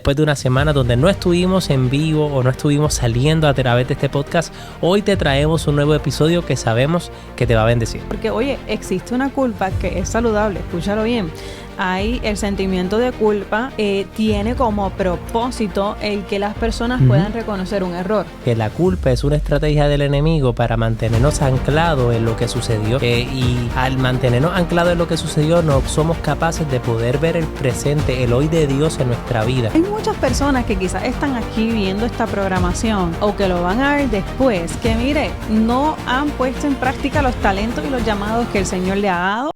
Después de una semana donde no estuvimos en vivo o no estuvimos saliendo a través de este podcast, hoy te traemos un nuevo episodio que sabemos que te va a bendecir. Porque, oye, existe una culpa que es saludable, escúchalo bien. Hay el sentimiento de culpa, tiene como propósito el que las personas puedan reconocer un error. Que la culpa es una estrategia del enemigo para mantenernos anclados en lo que sucedió. Y al mantenernos anclados en lo que sucedió, no somos capaces de poder ver el presente, el hoy de Dios en nuestra vida. Hay muchas personas que quizás están aquí viendo esta programación o que lo van a ver después, que mire, no han puesto en práctica los talentos y los llamados que el Señor le ha dado.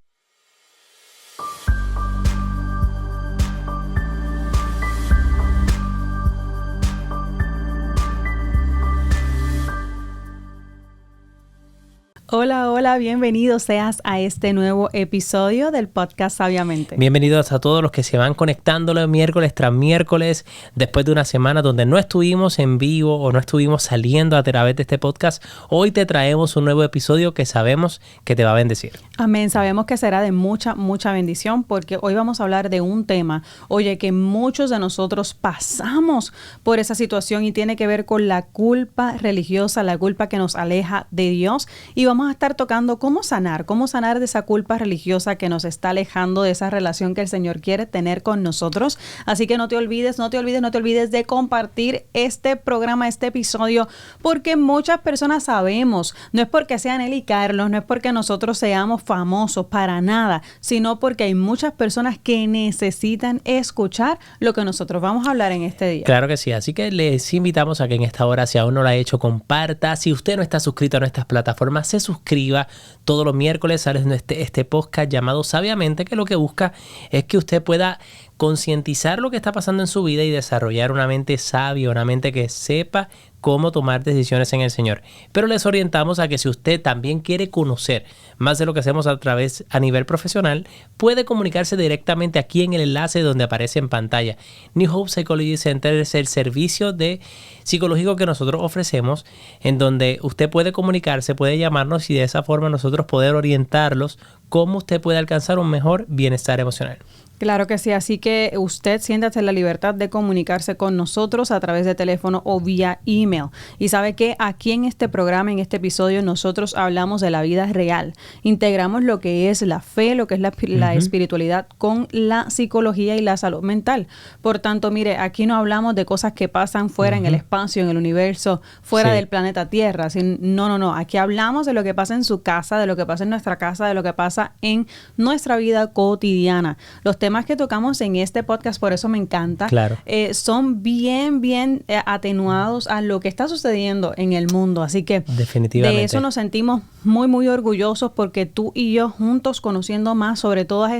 Hola, hola, bienvenido seas a este nuevo episodio del podcast Sabiamente. Bienvenidos a todos los que se van conectando los miércoles tras miércoles, después de una semana donde no estuvimos en vivo o no estuvimos saliendo a través de este podcast. Hoy te traemos un nuevo episodio que sabemos que te va a bendecir. Amén, sabemos que será de mucha bendición porque hoy vamos a hablar de un tema, oye, que muchos de nosotros pasamos por esa situación y tiene que ver con la culpa religiosa, la culpa que nos aleja de Dios, y vamos a estar tocando cómo sanar de esa culpa religiosa que nos está alejando de esa relación que el Señor quiere tener con nosotros. Así que no te olvides de compartir este programa, este episodio, porque muchas personas sabemos, no es porque sean Nelly y Carlos, no es porque nosotros seamos famosos, para nada, sino porque hay muchas personas que necesitan escuchar lo que nosotros vamos a hablar en este día. Claro que sí, así que les invitamos a que en esta hora, si aún no lo ha hecho, comparta. Si usted no está suscrito a nuestras plataformas, se suscriba. Todos los miércoles sale este podcast llamado Sabiamente, que lo que busca es que usted pueda concientizar lo que está pasando en su vida y desarrollar una mente sabia, una mente que sepa cómo tomar decisiones en el Señor. Pero les orientamos a que si usted también quiere conocer más de lo que hacemos a nivel profesional, puede comunicarse directamente aquí en el enlace donde aparece en pantalla. New Hope Psychology Center es el servicio de psicológico que nosotros ofrecemos, en donde usted puede comunicarse, puede llamarnos y de esa forma nosotros poder orientarlos cómo usted puede alcanzar un mejor bienestar emocional. Claro que sí, así que usted siéntase la libertad de comunicarse con nosotros a través de teléfono o vía email. Y sabe que aquí en este programa, en este episodio, nosotros hablamos de la vida real. Integramos lo que es la fe, lo que es la espiritualidad con la psicología y la salud mental. Por tanto, mire, aquí no hablamos de cosas que pasan fuera en el espacio, en el universo, fuera del planeta Tierra. No. Aquí hablamos de lo que pasa en su casa, de lo que pasa en nuestra casa, de lo que pasa en nuestra vida cotidiana. Los temas que tocamos en este podcast, por eso me encanta, claro, son bien atenuados a lo que está sucediendo en el mundo. Así que definitivamente, de eso nos sentimos muy orgullosos, porque tú y yo juntos, conociendo más sobre todas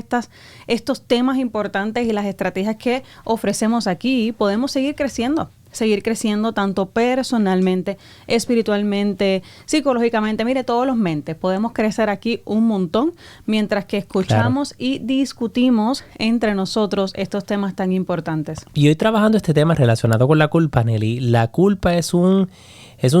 estos temas importantes y las estrategias que ofrecemos aquí, podemos seguir creciendo tanto personalmente, espiritualmente, psicológicamente. Mire, todos los mentes podemos crecer aquí un montón mientras que escuchamos y discutimos entre nosotros estos temas tan importantes. Y hoy trabajando este tema relacionado con la culpa, Nelly, la culpa es un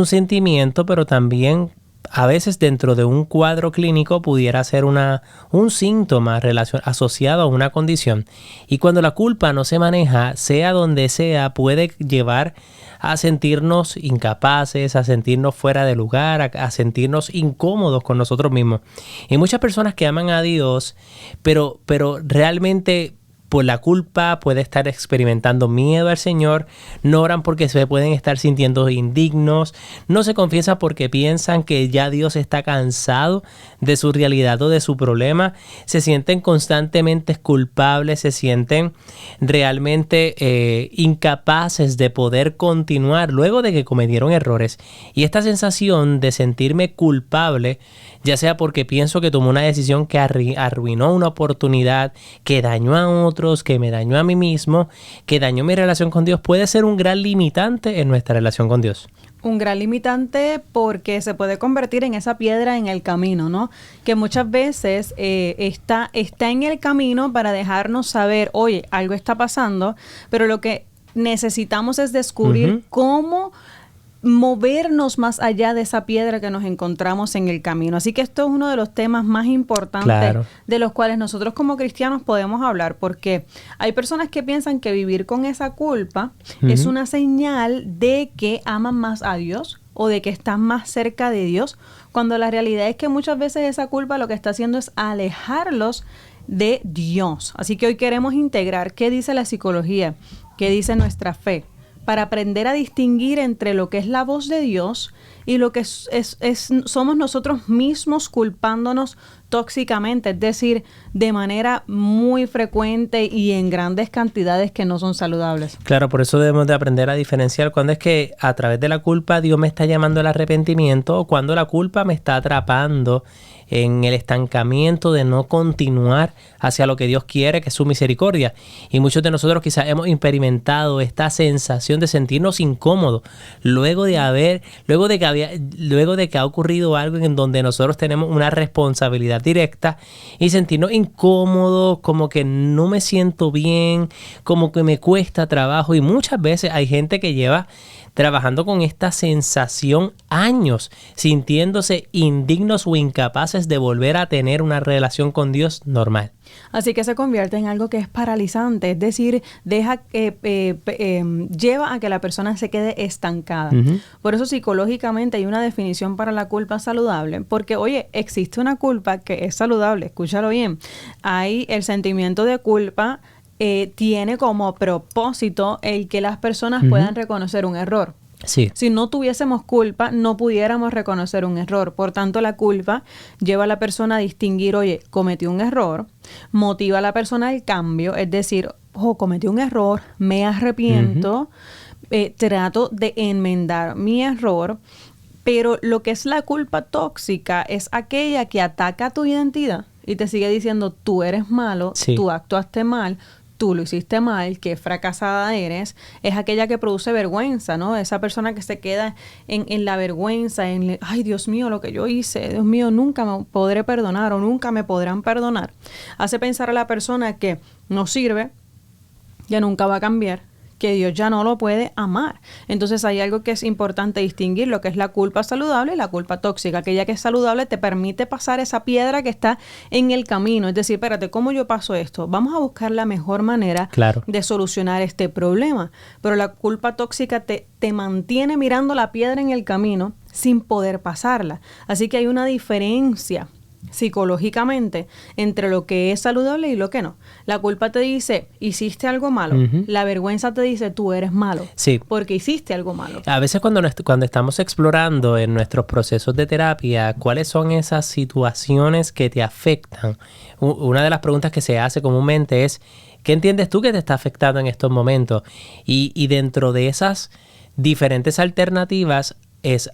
sentimiento, pero también a veces dentro de un cuadro clínico pudiera ser un síntoma asociado a una condición. Y cuando la culpa no se maneja, sea donde sea, puede llevar a sentirnos incapaces, a sentirnos fuera de lugar, a sentirnos incómodos con nosotros mismos. Y muchas personas que aman a Dios, pero realmente por la culpa puede estar experimentando miedo al Señor, no oran porque se pueden estar sintiendo indignos, no se confiesan porque piensan que ya Dios está cansado de su realidad o de su problema, se sienten constantemente culpables, se sienten realmente incapaces de poder continuar luego de que cometieron errores. Y esta sensación de sentirme culpable, ya sea porque pienso que tomé una decisión que arruinó una oportunidad, que dañó a otros, que me dañó a mí mismo, que dañó mi relación con Dios, puede ser un gran limitante en nuestra relación con Dios. Un gran limitante porque se puede convertir en esa piedra en el camino, ¿no? Que muchas veces está en el camino para dejarnos saber, oye, algo está pasando, pero lo que necesitamos es descubrir cómo movernos más allá de esa piedra que nos encontramos en el camino. Así que esto es uno de los temas más importantes de los cuales nosotros como cristianos podemos hablar, porque hay personas que piensan que vivir con esa culpa es una señal de que aman más a Dios o de que están más cerca de Dios, cuando la realidad es que muchas veces esa culpa lo que está haciendo es alejarlos de Dios. Así que hoy queremos integrar qué dice la psicología, qué dice nuestra fe, para aprender a distinguir entre lo que es la voz de Dios y lo que somos nosotros mismos culpándonos tóxicamente, es decir, de manera muy frecuente y en grandes cantidades que no son saludables. Claro, por eso debemos de aprender a diferenciar cuando es que a través de la culpa Dios me está llamando al arrepentimiento o cuando la culpa me está atrapando en el estancamiento de no continuar hacia lo que Dios quiere, que es su misericordia. Y muchos de nosotros quizás hemos experimentado esta sensación de sentirnos incómodos luego de que ha ocurrido algo en donde nosotros tenemos una responsabilidad directa y sentirnos incómodos, como que no me siento bien, como que me cuesta trabajo. Y muchas veces hay gente que lleva trabajando con esta sensación años, sintiéndose indignos o incapaces de volver a tener una relación con Dios normal. Así que se convierte en algo que es paralizante, es decir, lleva a que la persona se quede estancada. Por eso psicológicamente hay una definición para la culpa saludable, porque oye, existe una culpa que es saludable, escúchalo bien. Hay el sentimiento de culpa, tiene como propósito el que las personas puedan reconocer un error. Sí. Si no tuviésemos culpa, no pudiéramos reconocer un error. Por tanto, la culpa lleva a la persona a distinguir, oye, cometí un error, motiva a la persona al cambio, es decir, cometí un error, me arrepiento, trato de enmendar mi error. Pero lo que es la culpa tóxica es aquella que ataca tu identidad y te sigue diciendo, tú eres malo, tú actuaste mal, tú lo hiciste mal, qué fracasada eres. Es aquella que produce vergüenza, ¿no? Esa persona que se queda en la vergüenza, ay, Dios mío, lo que yo hice, Dios mío, nunca me podré perdonar o nunca me podrán perdonar. Hace pensar a la persona que no sirve, que nunca va a cambiar, que Dios ya no lo puede amar. Entonces hay algo que es importante distinguir, lo que es la culpa saludable y la culpa tóxica. Aquella que es saludable te permite pasar esa piedra que está en el camino. Es decir, espérate, ¿cómo yo paso esto? Vamos a buscar la mejor manera de solucionar este problema. Pero la culpa tóxica te mantiene mirando la piedra en el camino sin poder pasarla. Así que hay una diferencia psicológicamente entre lo que es saludable y lo que no. La culpa te dice, hiciste algo malo. La vergüenza te dice, tú eres malo. Sí. Porque hiciste algo malo. A veces cuando estamos explorando en nuestros procesos de terapia, ¿cuáles son esas situaciones que te afectan? Una de las preguntas que se hace comúnmente es, ¿qué entiendes tú que te está afectando en estos momentos? Y dentro de esas diferentes alternativas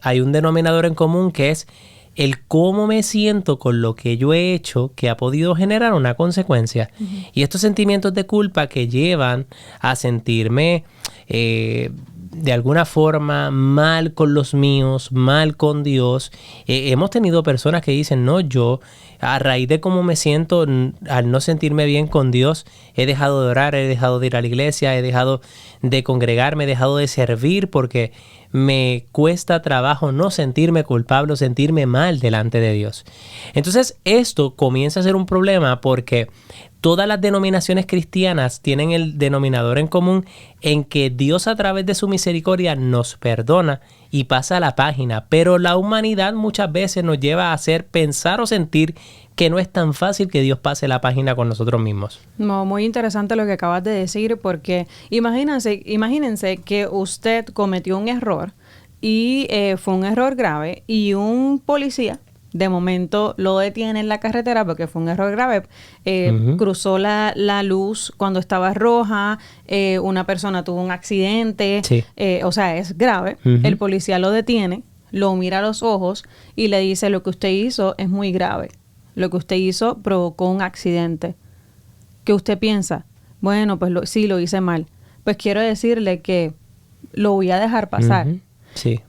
hay un denominador en común que es el cómo me siento con lo que yo he hecho que ha podido generar una consecuencia. Y estos sentimientos de culpa que llevan a sentirme de alguna forma mal con los míos, mal con Dios. Hemos tenido personas que dicen, no, yo a raíz de cómo me siento al no sentirme bien con Dios, he dejado de orar, he dejado de ir a la iglesia, he dejado de congregarme, he dejado de servir porque me cuesta trabajo no sentirme culpable o sentirme mal delante de Dios. Entonces esto comienza a ser un problema porque todas las denominaciones cristianas tienen el denominador en común en que Dios a través de su misericordia nos perdona y pasa la página, pero la humanidad muchas veces nos lleva a hacer pensar o sentir que no es tan fácil que Dios pase la página con nosotros mismos. No, muy interesante lo que acabas de decir, porque imagínense que usted cometió un error y fue un error grave y un policía de momento lo detiene en la carretera porque fue un error grave. Cruzó la luz cuando estaba roja, una persona tuvo un accidente, o sea, es grave. El policía lo detiene, lo mira a los ojos y le dice, lo que usted hizo es muy grave. Lo que usted hizo provocó un accidente. ¿Qué usted piensa? Bueno, pues sí, lo hice mal. Pues quiero decirle que lo voy a dejar pasar. Sí.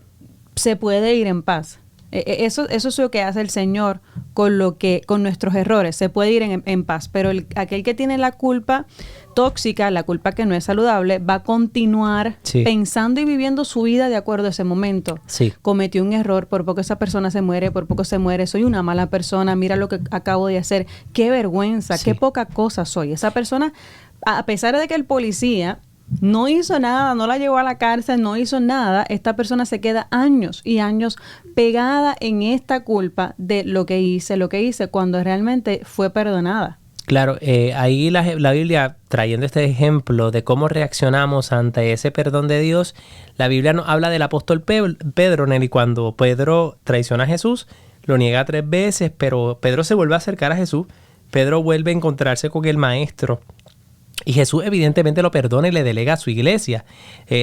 Se puede ir en paz. Eso es lo que hace el Señor con nuestros errores. Se puede ir en paz, pero aquel que tiene la culpa tóxica, la culpa que no es saludable, va a continuar pensando y viviendo su vida de acuerdo a ese momento. Sí. Cometí un error, por poco esa persona se muere, por poco se muere, soy una mala persona, mira lo que acabo de hacer, qué vergüenza, qué poca cosa soy. Esa persona, a pesar de que el policía no hizo nada, no la llevó a la cárcel, no hizo nada, esta persona se queda años y años pegada en esta culpa de lo que hice, cuando realmente fue perdonada. Claro, ahí la Biblia, trayendo este ejemplo de cómo reaccionamos ante ese perdón de Dios, la Biblia nos habla del apóstol Pedro, Nelly, cuando Pedro traiciona a Jesús, lo niega 3 veces, pero Pedro se vuelve a acercar a Jesús, Pedro vuelve a encontrarse con el maestro, y Jesús evidentemente lo perdona y le delega a su iglesia,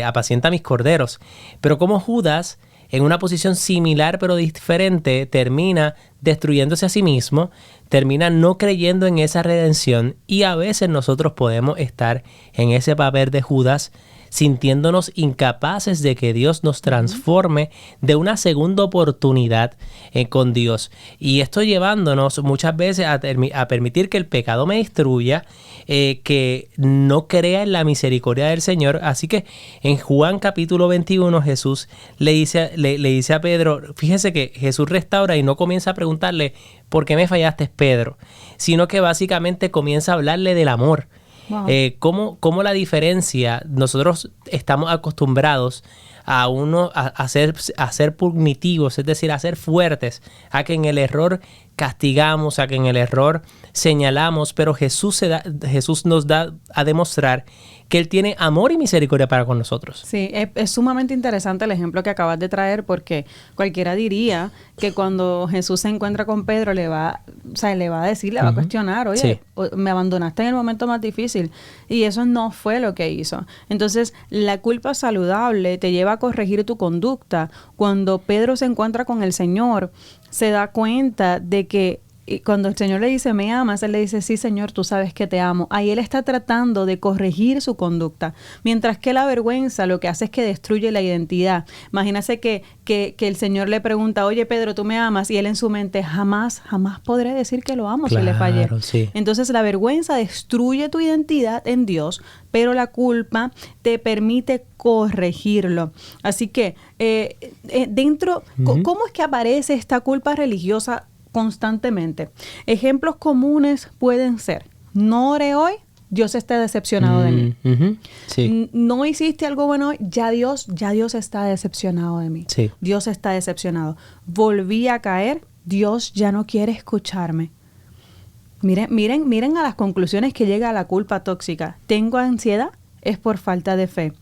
apacienta a mis corderos, pero como Judas, en una posición similar pero diferente, termina destruyéndose a sí mismo, termina no creyendo en esa redención, y a veces nosotros podemos estar en ese papel de Judas, sintiéndonos incapaces de que Dios nos transforme, de una segunda oportunidad con Dios. Y esto llevándonos muchas veces a permitir que el pecado me destruya, que no crea en la misericordia del Señor. Así que en Juan capítulo 21 Jesús le dice a Pedro, fíjese que Jesús restaura y no comienza a preguntarle ¿por qué me fallaste, Pedro?, sino que básicamente comienza a hablarle del amor. Wow. ¿Cómo la diferencia? Nosotros estamos acostumbrados a ser punitivos, es decir, a ser fuertes, a que en el error castigamos, a que en el error señalamos, pero Jesús nos da a demostrar que Él tiene amor y misericordia para con nosotros. Sí, es sumamente interesante el ejemplo que acabas de traer, porque cualquiera diría que cuando Jesús se encuentra con Pedro le va a decir, le va a cuestionar, oye, me abandonaste en el momento más difícil, y eso no fue lo que hizo. Entonces, la culpa saludable te lleva a corregir tu conducta. Cuando Pedro se encuentra con el Señor, se da cuenta de que cuando el Señor le dice, ¿me amas?, él le dice, sí, Señor, tú sabes que te amo. Ahí él está tratando de corregir su conducta. Mientras que la vergüenza lo que hace es que destruye la identidad. Imagínese que el Señor le pregunta, oye, Pedro, ¿tú me amas? Y él en su mente, jamás podré decir que lo amo, claro, si le fallé. Sí. Entonces la vergüenza destruye tu identidad en Dios, pero la culpa te permite corregirlo. Así que ¿cómo es que aparece esta culpa religiosa constantemente? Ejemplos comunes pueden ser: no oré hoy, Dios está decepcionado de mí. Sí. No hiciste algo bueno hoy, ya Dios está decepcionado de mí. Sí. Dios está decepcionado. Volví a caer, Dios ya no quiere escucharme. Miren a las conclusiones que llega a la culpa tóxica. Tengo ansiedad, es por falta de fe.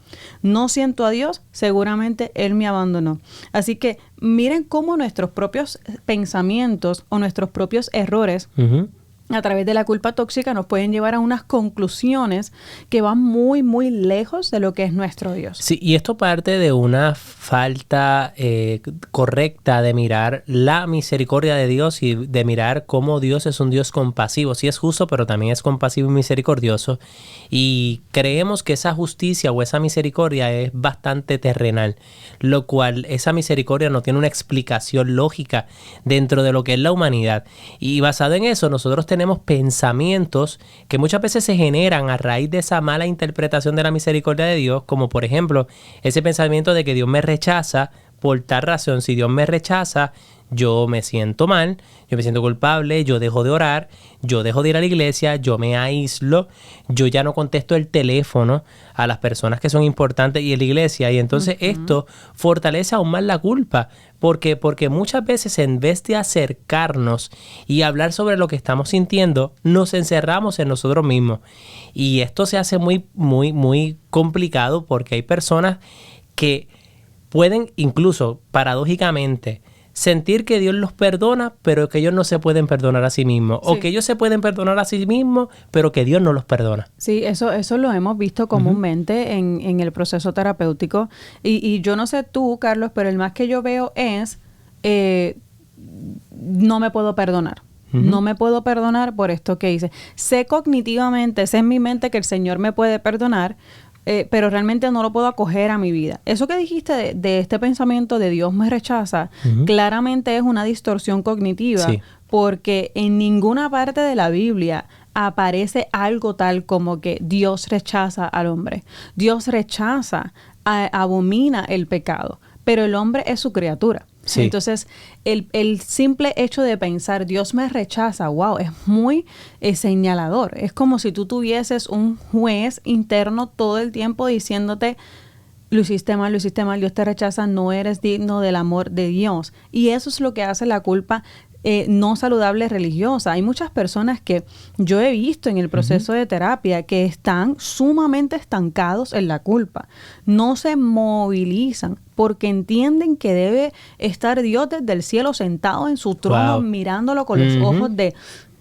No siento a Dios, seguramente Él me abandonó. Así que miren cómo nuestros propios pensamientos o nuestros propios errores a través de la culpa tóxica nos pueden llevar a unas conclusiones que van muy, muy lejos de lo que es nuestro Dios. Sí, y esto parte de una falta correcta de mirar la misericordia de Dios y de mirar cómo Dios es un Dios compasivo. Sí es justo, pero también es compasivo y misericordioso. Y creemos que esa justicia o esa misericordia es bastante terrenal, lo cual esa misericordia no tiene una explicación lógica dentro de lo que es la humanidad. Y basado en eso, nosotros tenemos pensamientos que muchas veces se generan a raíz de esa mala interpretación de la misericordia de Dios, como por ejemplo ese pensamiento de que Dios me rechaza por tal razón. Si Dios me rechaza, yo me siento mal, yo me siento culpable, yo dejo de orar, yo dejo de ir a la iglesia, yo me aíslo, yo ya no contesto el teléfono a las personas que son importantes y en la iglesia. Y entonces esto fortalece aún más la culpa, porque muchas veces en vez de acercarnos y hablar sobre lo que estamos sintiendo, nos encerramos en nosotros mismos. Y esto se hace muy, muy, muy complicado, porque hay personas que pueden incluso paradójicamente sentir que Dios los perdona, pero que ellos no se pueden perdonar a sí mismos. Sí. O que ellos se pueden perdonar a sí mismos, pero que Dios no los perdona. Sí, eso lo hemos visto comúnmente en el proceso terapéutico. Y yo no sé tú, Carlos, pero el más que yo veo es no me puedo perdonar. No me puedo perdonar por esto que hice. Sé cognitivamente, sé en mi mente que el Señor me puede perdonar, pero realmente no lo puedo acoger a mi vida. Eso que dijiste de este pensamiento de Dios me rechaza, claramente es una distorsión cognitiva, sí, porque en ninguna parte de la Biblia aparece algo tal como que Dios rechaza al hombre. Dios rechaza, abomina el pecado, pero el hombre es su criatura. Sí. Entonces, el simple hecho de pensar, Dios me rechaza, wow, es muy señalador. Es como si tú tuvieses un juez interno todo el tiempo diciéndote, lo hiciste mal, Dios te rechaza, no eres digno del amor de Dios. Y eso es lo que hace la culpa no saludable religiosa. Hay muchas personas que yo he visto en el proceso de terapia que están sumamente estancados en la culpa. No se movilizan porque entienden que debe estar Dios desde el cielo sentado en su trono, mirándolo con los ojos de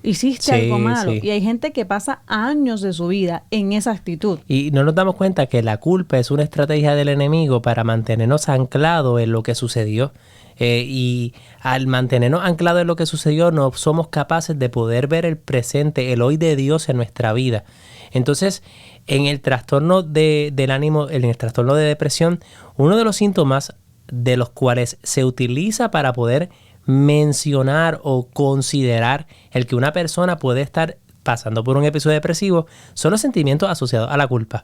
hiciste algo malo. Sí. Y hay gente que pasa años de su vida en esa actitud. Y no nos damos cuenta que la culpa es una estrategia del enemigo para mantenernos anclados en lo que sucedió. Y al mantenernos anclados en lo que sucedió, no somos capaces de poder ver el presente, el hoy de Dios en nuestra vida. Entonces, en el trastorno del ánimo, en el trastorno de depresión, uno de los síntomas de los cuales se utiliza para poder mencionar o considerar el que una persona puede estar pasando por un episodio depresivo son los sentimientos asociados a la culpa.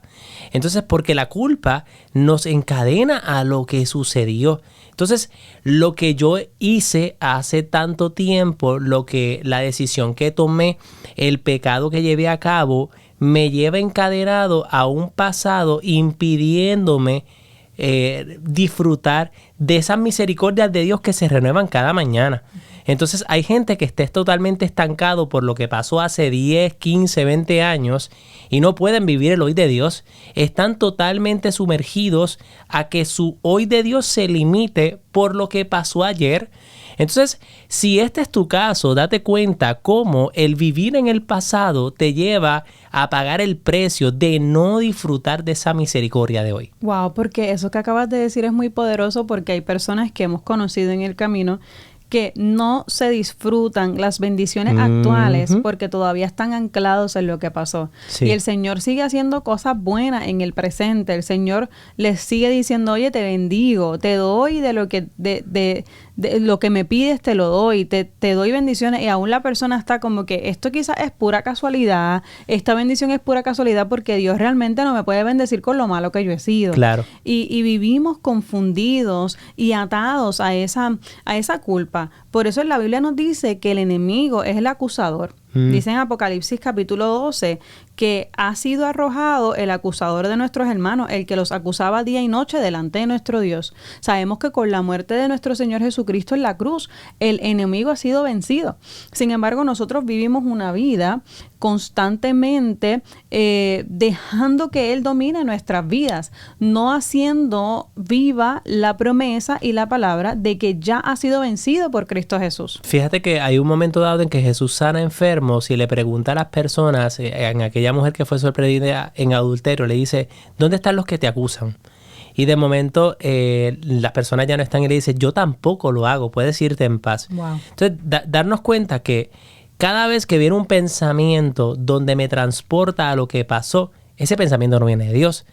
Entonces, porque la culpa nos encadena a lo que sucedió. Entonces, lo que yo hice hace tanto tiempo, la decisión que tomé, el pecado que llevé a cabo, me lleva encadenado a un pasado impidiéndome disfrutar de esas misericordias de Dios que se renuevan cada mañana. Entonces hay gente que esté totalmente estancado por lo que pasó hace 10, 15, 20 años y no pueden vivir el hoy de Dios. Están totalmente sumergidos a que su hoy de Dios se limite por lo que pasó ayer. Entonces, si este es tu caso, date cuenta cómo el vivir en el pasado te lleva a pagar el precio de no disfrutar de esa misericordia de hoy. Wow, porque eso que acabas de decir es muy poderoso porque hay personas que hemos conocido en el camino que no se disfrutan las bendiciones actuales porque todavía están anclados en lo que pasó. Sí. Y el Señor sigue haciendo cosas buenas en el presente. El Señor les sigue diciendo, oye, te bendigo, te doy de lo que de lo que me pides, te lo doy, te doy bendiciones. Y aún la persona está como que esto quizás es pura casualidad, esta bendición es pura casualidad porque Dios realmente no me puede bendecir con lo malo que yo he sido. Claro. Y vivimos confundidos y atados a esa culpa. Por eso en la Biblia nos dice que el enemigo es el acusador. Dice en Apocalipsis capítulo 12 que ha sido arrojado el acusador de nuestros hermanos, el que los acusaba día y noche delante de nuestro Dios. Sabemos que con la muerte de nuestro Señor Jesucristo en la cruz, el enemigo ha sido vencido. Sin embargo, nosotros vivimos una vida constantemente dejando que Él domine nuestras vidas, no haciendo viva la promesa y la palabra de que ya ha sido vencido por Cristo Jesús. Fíjate que hay un momento dado en que Jesús sana enfermos y le pregunta a las personas, en aquella mujer que fue sorprendida en adulterio, le dice, ¿dónde están los que te acusan? Y de momento las personas ya no están y le dicen, yo tampoco lo hago, puedes irte en paz. Wow. Entonces, darnos cuenta que cada vez que viene un pensamiento donde me transporta a lo que pasó, ese pensamiento no viene de Dios.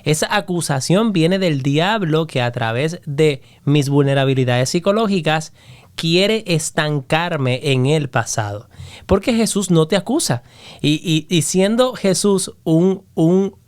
Esa acusación viene del diablo que a través de mis vulnerabilidades psicológicas quiere estancarme en el pasado. Porque Jesús no te acusa. Y siendo Jesús un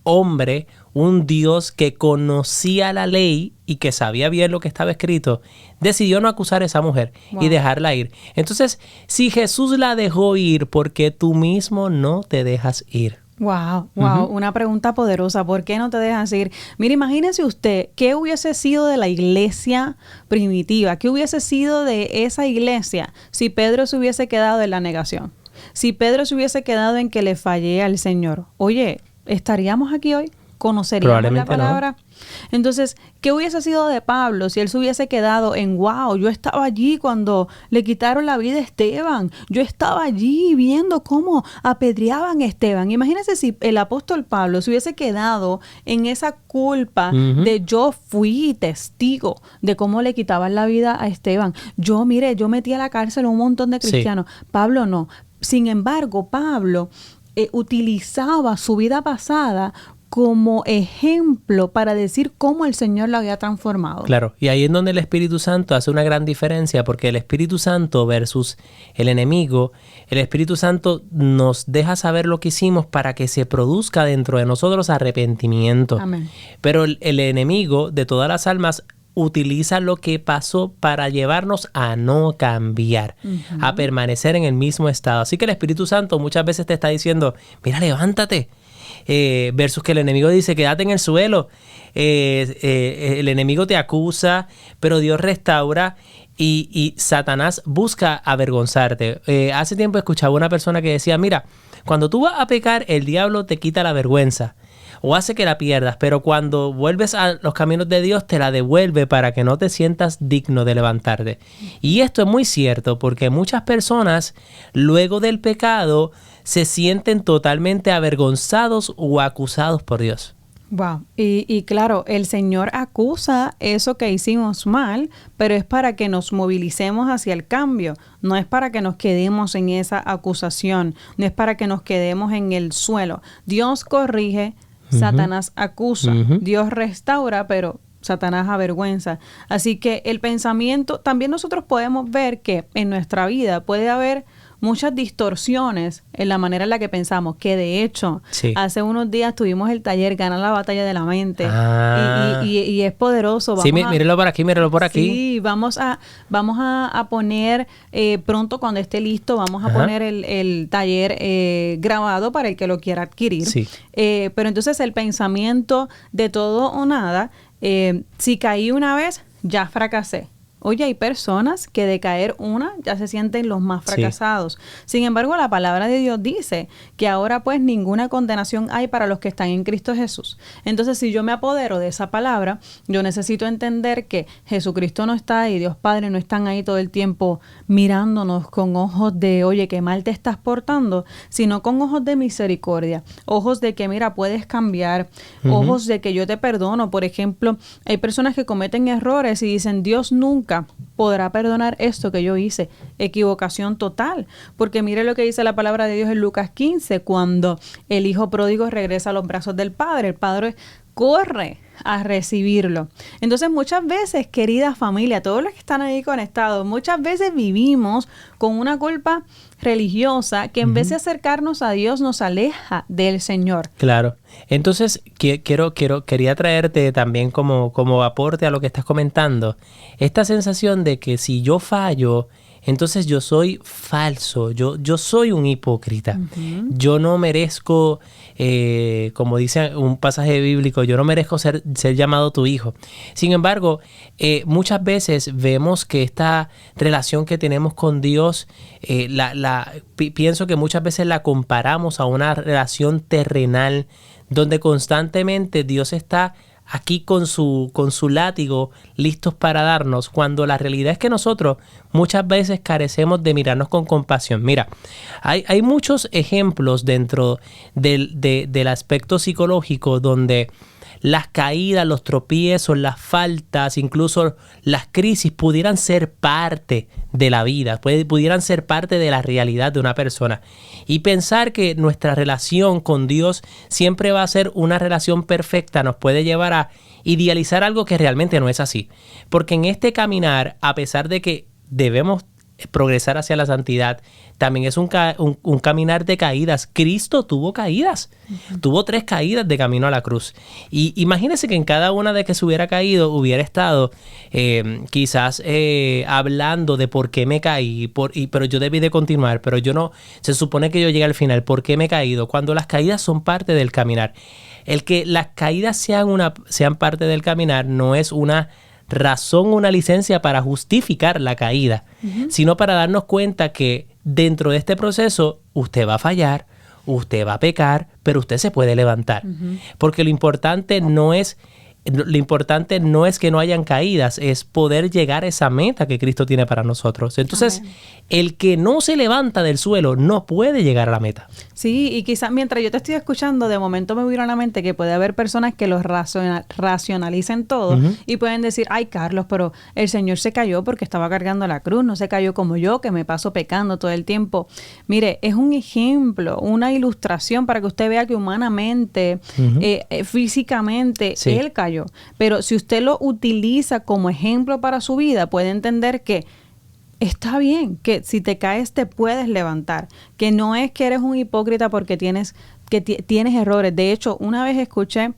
hombre, un Dios que conocía la ley y que sabía bien lo que estaba escrito, decidió no acusar a esa mujer y dejarla ir. Entonces, si Jesús la dejó ir, ¿por qué tú mismo no te dejas ir? Wow, una pregunta poderosa. ¿Por qué no te dejas ir? Mire, imagínese usted, ¿qué hubiese sido de la iglesia primitiva? ¿Qué hubiese sido de esa iglesia si Pedro se hubiese quedado en la negación? Si Pedro se hubiese quedado en que le fallé al Señor. Oye, ¿estaríamos aquí hoy? ¿Conoceríamos la palabra? No. Entonces, ¿qué hubiese sido de Pablo si él se hubiese quedado en wow, yo estaba allí cuando le quitaron la vida a Esteban, yo estaba allí viendo cómo apedreaban a Esteban? Imagínense si el apóstol Pablo se hubiese quedado en esa culpa de yo fui testigo de cómo le quitaban la vida a Esteban. Yo metí a la cárcel a un montón de cristianos. Sí. Pablo no. Sin embargo, Pablo utilizaba su vida pasada como ejemplo para decir cómo el Señor lo había transformado. Claro, y ahí es donde el Espíritu Santo hace una gran diferencia, porque el Espíritu Santo versus el enemigo, el Espíritu Santo nos deja saber lo que hicimos para que se produzca dentro de nosotros arrepentimiento. Amén. Pero el enemigo de todas las almas utiliza lo que pasó para llevarnos a no cambiar, a permanecer en el mismo estado. Así que el Espíritu Santo muchas veces te está diciendo, mira, levántate, versus que el enemigo dice, quédate en el suelo. El enemigo te acusa, pero Dios restaura y Satanás busca avergonzarte. Hace tiempo escuchaba una persona que decía, mira, cuando tú vas a pecar, el diablo te quita la vergüenza o hace que la pierdas, pero cuando vuelves a los caminos de Dios te la devuelve para que no te sientas digno de levantarte. Y esto es muy cierto, porque muchas personas luego del pecado se sienten totalmente avergonzados o acusados por Dios. Wow. Y claro, el Señor acusa eso que hicimos mal, pero es para que nos movilicemos hacia el cambio. No es para que nos quedemos en esa acusación, no es para que nos quedemos en el suelo. Dios corrige, Satanás acusa, Dios restaura, pero Satanás avergüenza. Así que el pensamiento, también nosotros podemos ver que en nuestra vida puede haber muchas distorsiones en la manera en la que pensamos, que de hecho, hace unos días tuvimos el taller Gana la batalla de la mente y es poderoso. Sí, mírelo por aquí. Sí, vamos a poner pronto cuando esté listo, vamos a poner el taller grabado para el que lo quiera adquirir. Sí. Pero entonces el pensamiento de todo o nada, si caí una vez, ya fracasé. Oye, hay personas que de caer una ya se sienten los más fracasados. Sí. Sin embargo, la palabra de Dios dice que ahora pues ninguna condenación hay para los que están en Cristo Jesús. Entonces, si yo me apodero de esa palabra, yo necesito entender que Jesucristo no está ahí, Dios Padre no están ahí todo el tiempo mirándonos con ojos de, oye, qué mal te estás portando, sino con ojos de misericordia, ojos de que, mira, puedes cambiar, ojos de que yo te perdono. Por ejemplo, hay personas que cometen errores y dicen, Dios nunca podrá perdonar esto que yo hice. Equivocación total. Porque mire lo que dice la palabra de Dios en Lucas 15, cuando el hijo pródigo regresa a los brazos del padre. El padre corre a recibirlo. Entonces, muchas veces, querida familia, todos los que están ahí conectados, muchas veces vivimos con una culpa religiosa que en vez de acercarnos a Dios nos aleja del Señor. Claro. Entonces, quería traerte también como aporte a lo que estás comentando, esta sensación de que si yo fallo, entonces yo soy falso, yo soy un hipócrita. Yo no merezco, como dice un pasaje bíblico, yo no merezco ser llamado tu hijo. Sin embargo, muchas veces vemos que esta relación que tenemos con Dios, pienso que muchas veces la comparamos a una relación terrenal, donde constantemente Dios está aquí con su látigo listos para darnos, cuando la realidad es que nosotros muchas veces carecemos de mirarnos con compasión. Mira, hay muchos ejemplos dentro del aspecto psicológico donde las caídas, los tropiezos, las faltas, incluso las crisis pudieran ser parte de la vida, pudieran ser parte de la realidad de una persona. Y pensar que nuestra relación con Dios siempre va a ser una relación perfecta nos puede llevar a idealizar algo que realmente no es así. Porque en este caminar, a pesar de que debemos progresar hacia la santidad, también es un caminar de caídas. Cristo tuvo caídas, tuvo 3 caídas de camino a la cruz. Y imagínense que en cada una de que se hubiera caído, hubiera estado quizás hablando de por qué me caí, pero yo debí de continuar, pero yo no, se supone que yo llegué al final, ¿por qué me he caído? Cuando las caídas son parte del caminar. El que las caídas sean parte del caminar no es una razón, una licencia para justificar la caída, sino para darnos cuenta que dentro de este proceso usted va a fallar, usted va a pecar, pero usted se puede levantar. Porque lo importante no es lo importante no es que no hayan caídas, es poder llegar a esa meta que Cristo tiene para nosotros. Entonces, amén, el que no se levanta del suelo no puede llegar a la meta. Sí, y quizás mientras yo te estoy escuchando, de momento me vino a la mente que puede haber personas que los racionalicen todo y pueden decir, ay, Carlos, pero el Señor se cayó porque estaba cargando la cruz, no se cayó como yo, que me paso pecando todo el tiempo. Mire, es un ejemplo, una ilustración para que usted vea que humanamente, físicamente, sí, Él cayó. Pero si usted lo utiliza como ejemplo para su vida, puede entender que está bien, que si te caes te puedes levantar, que no es que eres un hipócrita porque tienes errores. De hecho, una vez escuché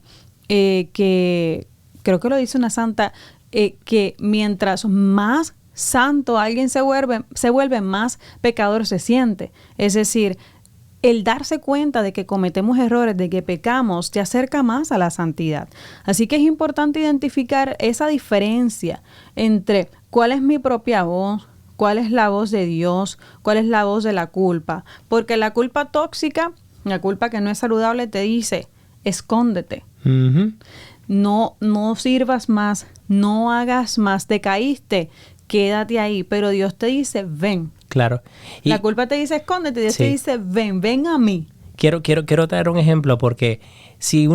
que, creo que lo dice una santa, que mientras más santo alguien se vuelve, más pecador se siente. Es decir, el darse cuenta de que cometemos errores, de que pecamos, te acerca más a la santidad. Así que es importante identificar esa diferencia entre cuál es mi propia voz, cuál es la voz de Dios, cuál es la voz de la culpa. Porque la culpa tóxica, la culpa que no es saludable, te dice, escóndete. No sirvas más, no hagas más, te caíste, quédate ahí. Pero Dios te dice, ven. Claro. Y la culpa te dice, escóndete, Dios te dice, ven a mí. Quiero traer un ejemplo porque si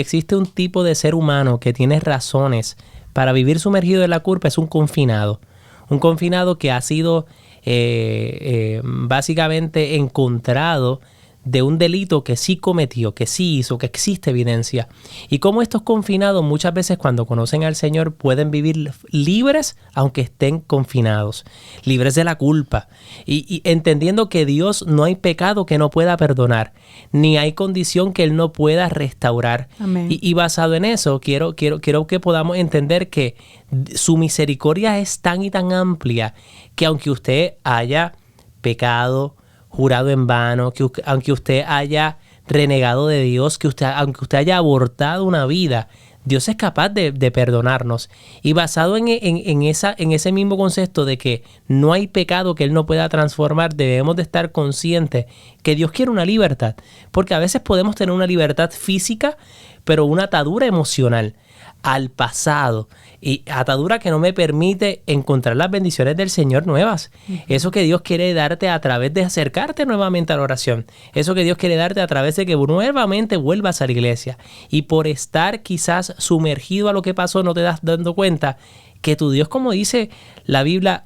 existe un tipo de ser humano que tiene razones para vivir sumergido en la culpa, es un confinado. Un confinado que ha sido básicamente encontrado de un delito que sí cometió, que sí hizo, que existe evidencia. Y cómo estos confinados muchas veces cuando conocen al Señor pueden vivir libres aunque estén confinados, libres de la culpa y entendiendo que Dios no hay pecado que no pueda perdonar, ni hay condición que Él no pueda restaurar. Amén. Y basado en eso, quiero que podamos entender que su misericordia es tan y tan amplia que aunque usted haya pecado, jurado en vano, que aunque usted haya renegado de Dios, aunque usted haya abortado una vida, Dios es capaz de perdonarnos. Y basado en ese mismo concepto de que no hay pecado que Él no pueda transformar, debemos de estar conscientes que Dios quiere una libertad. Porque a veces podemos tener una libertad física, pero una atadura emocional al pasado, y atadura que no me permite encontrar las bendiciones del Señor nuevas. Eso que Dios quiere darte a través de acercarte nuevamente a la oración. Eso que Dios quiere darte a través de que nuevamente vuelvas a la iglesia. Y por estar quizás sumergido a lo que pasó, no te das dando cuenta que tu Dios, como dice la Biblia,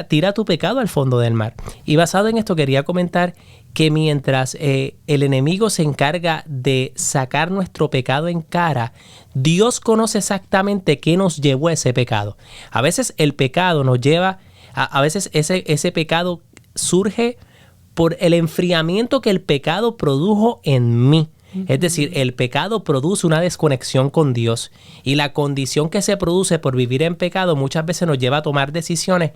tira tu pecado al fondo del mar. Y basado en esto quería comentar que mientras el enemigo se encarga de sacar nuestro pecado en cara, Dios conoce exactamente qué nos llevó a ese pecado. A veces el pecado nos lleva, a veces ese pecado surge por el enfriamiento que el pecado produjo en mí. Es decir, el pecado produce una desconexión con Dios y la condición que se produce por vivir en pecado muchas veces nos lleva a tomar decisiones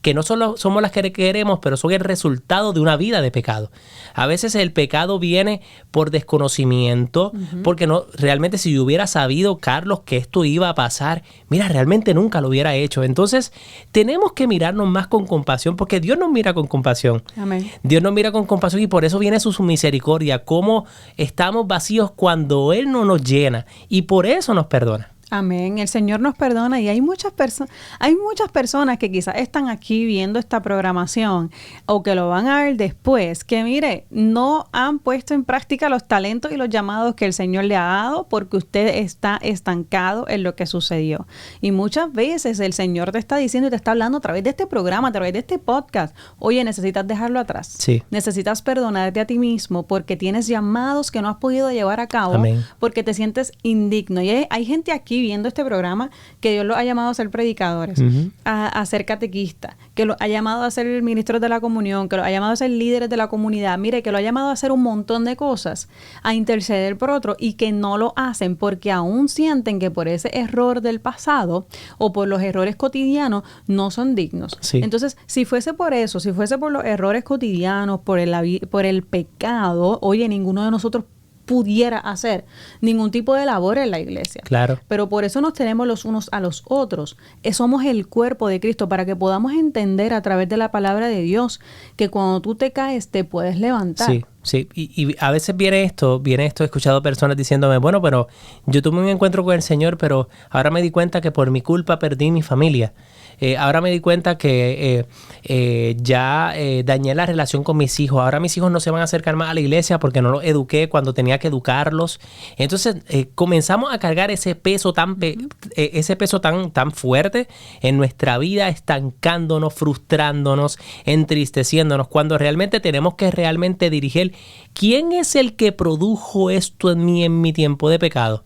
que no solo somos las que queremos, pero son el resultado de una vida de pecado. A veces el pecado viene por desconocimiento, porque no realmente si yo hubiera sabido, Carlos, que esto iba a pasar, mira, realmente nunca lo hubiera hecho. Entonces, tenemos que mirarnos más con compasión, porque Dios nos mira con compasión. Amén. Dios nos mira con compasión y por eso viene su misericordia, cómo estamos vacíos cuando Él no nos llena y por eso nos perdona. Amén. El Señor nos perdona y hay muchas personas que quizás están aquí viendo esta programación o que lo van a ver después, que mire, no han puesto en práctica los talentos y los llamados que el Señor le ha dado porque usted está estancado en lo que sucedió. Y muchas veces el Señor te está diciendo y te está hablando a través de este programa, a través de este podcast, oye, necesitas dejarlo atrás. Sí. Necesitas perdonarte a ti mismo porque tienes llamados que no has podido llevar a cabo. Amén. Porque te sientes indigno. Y hay gente aquí viendo este programa que Dios los ha llamado a ser predicadores, a ser catequistas, que los ha llamado a ser ministros de la comunión, que los ha llamado a ser líderes de la comunidad, mire, que lo ha llamado a hacer un montón de cosas, a interceder por otro y que no lo hacen porque aún sienten que por ese error del pasado o por los errores cotidianos no son dignos. Sí. Entonces, si fuese por eso, si fuese por los errores cotidianos, por el pecado, oye, ninguno de nosotros pudiera hacer ningún tipo de labor en la iglesia. Claro. Pero por eso nos tenemos los unos a los otros. Somos el cuerpo de Cristo para que podamos entender a través de la palabra de Dios que cuando tú te caes te puedes levantar. Sí. Sí, y a veces viene esto, he escuchado personas diciéndome, bueno, pero yo tuve un encuentro con el Señor, pero ahora me di cuenta que por mi culpa perdí mi familia. Ahora me di cuenta que ya dañé la relación con mis hijos. Ahora mis hijos no se van a acercar más a la iglesia porque no los eduqué cuando tenía que educarlos. Entonces comenzamos a cargar ese peso tan fuerte en nuestra vida, estancándonos, frustrándonos, entristeciéndonos, cuando realmente tenemos que realmente dirigir. ¿Quién es el que produjo esto en mí en mi tiempo de pecado?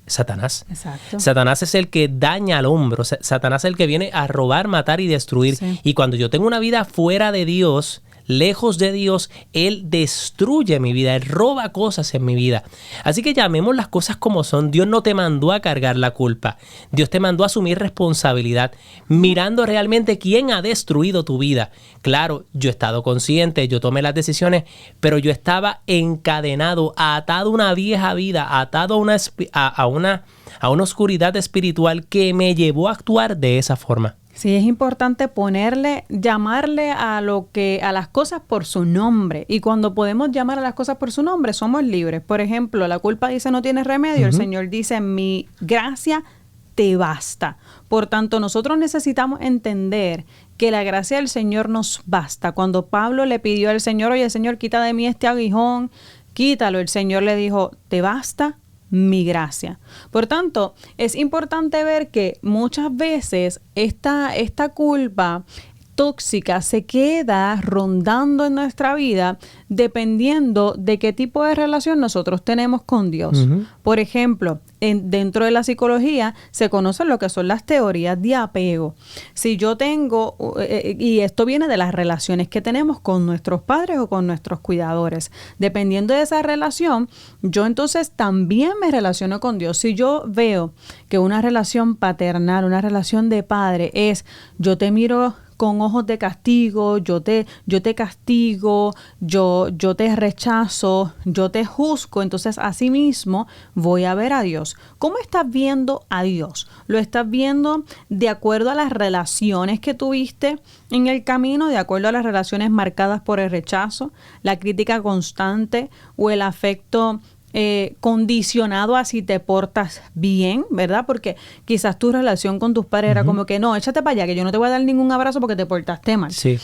Satanás. Exacto. Satanás es el que daña al hombre. Satanás es el que viene a robar, matar y destruir. Sí. Y cuando yo tengo una vida fuera de Dios, lejos de Dios, Él destruye mi vida, Él roba cosas en mi vida. Así que llamemos las cosas como son. Dios no te mandó a cargar la culpa. Dios te mandó a asumir responsabilidad, mirando realmente quién ha destruido tu vida. Claro, yo he estado consciente, yo tomé las decisiones, pero yo estaba encadenado, atado a una vieja vida, atado a una oscuridad espiritual que me llevó a actuar de esa forma. Sí, es importante llamarle a las cosas por su nombre. Y cuando podemos llamar a las cosas por su nombre, somos libres. Por ejemplo, la culpa dice no tiene remedio. El Señor dice, mi gracia te basta. Por tanto, nosotros necesitamos entender que la gracia del Señor nos basta. Cuando Pablo le pidió al Señor, oye, Señor, quita de mí este aguijón, quítalo. El Señor le dijo, te basta mi gracia. Por tanto, es importante ver que muchas veces esta culpa tóxica se queda rondando en nuestra vida dependiendo de qué tipo de relación nosotros tenemos con Dios. Uh-huh. Por ejemplo, dentro de la psicología se conocen lo que son las teorías de apego. Si yo tengo, y esto viene de las relaciones que tenemos con nuestros padres o con nuestros cuidadores, dependiendo de esa relación, yo entonces también me relaciono con Dios. Si yo veo que una relación paternal, una relación de padre es, yo te miro con ojos de castigo, yo te castigo, yo te rechazo, yo te juzgo, entonces asimismo voy a ver a Dios. ¿Cómo estás viendo a Dios? ¿Lo estás viendo de acuerdo a las relaciones que tuviste en el camino, de acuerdo a las relaciones marcadas por el rechazo, la crítica constante o el afecto condicionado a si te portas bien, ¿verdad? Porque quizás tu relación con tus padres era como que no, échate para allá, que yo no te voy a dar ningún abrazo porque te portaste mal. Sí.